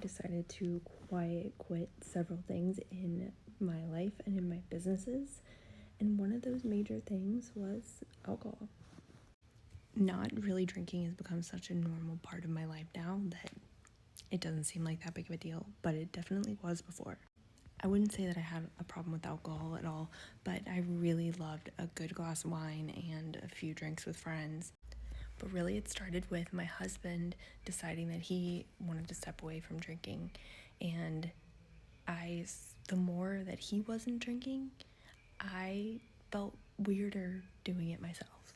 decided to quiet quit several things in my life and in my businesses, and one of those major things was alcohol. Not really drinking has become such a normal part of my life now that it doesn't seem like that big of a deal, but it definitely was before. I wouldn't say that I had a problem with alcohol at all, but I really loved a good glass of wine and a few drinks with friends. But really, it started with my husband deciding that he wanted to step away from drinking. And the more that he wasn't drinking, I felt weirder doing it myself.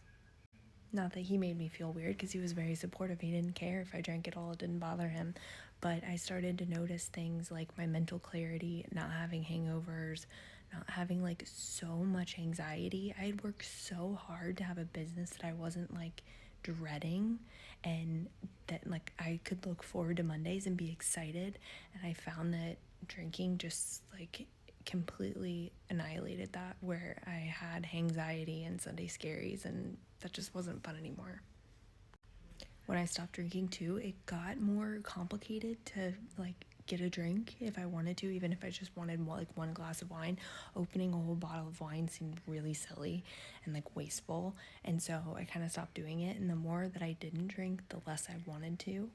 Not that he made me feel weird, because he was very supportive. He didn't care if I drank it all, it didn't bother him. But I started to notice things like my mental clarity, not having hangovers, not having like so much anxiety. I had worked so hard to have a business that I wasn't like dreading, and that like I could look forward to Mondays and be excited. And I found that drinking just like completely annihilated that, where I had anxiety and Sunday scaries, and that just wasn't fun anymore. When I stopped drinking too, it got more complicated to like get a drink if I wanted to, even if I just wanted like one glass of wine. Opening a whole bottle of wine seemed really silly and like wasteful, and so I kind of stopped doing it. And the more that I didn't drink, the less I wanted to.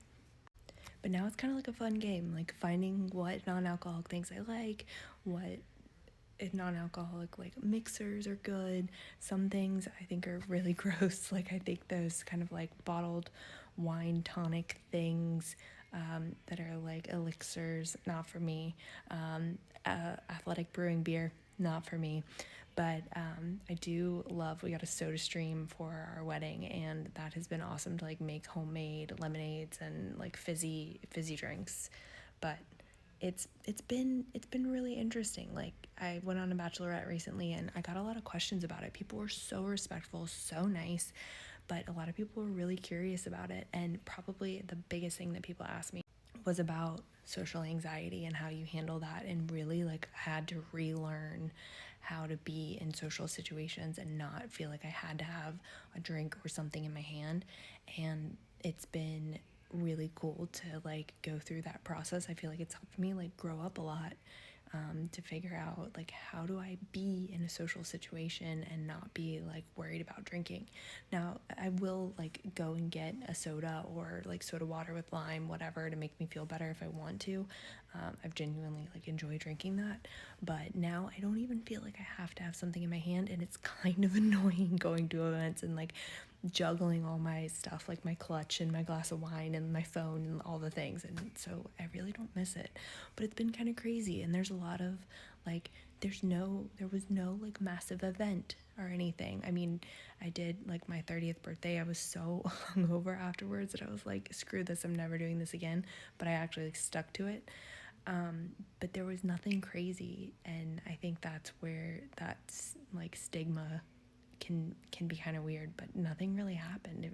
But now it's kind of like a fun game, like finding what non-alcoholic things I like, what non-alcoholic like mixers are good. Some things I think are really gross, like I think those kind of like bottled wine tonic things that are like elixirs, not for me. Athletic brewing beer, not for me. But I do love, we got a soda stream for our wedding, and that has been awesome to like make homemade lemonades and like fizzy drinks. But it's been really interesting. Like I went on a bachelorette recently, and I got a lot of questions about it. People were so respectful, so nice, but a lot of people were really curious about it. And probably the biggest thing that people asked me was about social anxiety and how you handle that, and really like had to relearn how to be in social situations and not feel like I had to have a drink or something in my hand. And it's been really cool to like go through that process. I feel like it's helped me like grow up a lot, to figure out like how do I be in a social situation and not be like worried about drinking. Now I will like go and get a soda or like soda water with lime, whatever, to make me feel better if I want to. I've genuinely like enjoyed drinking that, but now I don't even feel like I have to have something in my hand, and it's kind of annoying going to events and like juggling all my stuff, like my clutch and my glass of wine and my phone and all the things. And so I really don't miss it, but it's been kind of crazy. And there's a lot of like, there was no like massive event or anything. I mean, I did like my 30th birthday. I was so hungover afterwards that I was like, screw this, I'm never doing this again. But I actually like stuck to it. But there was nothing crazy, and I think that's where that's like stigma can be kind of weird, but nothing really happened. It was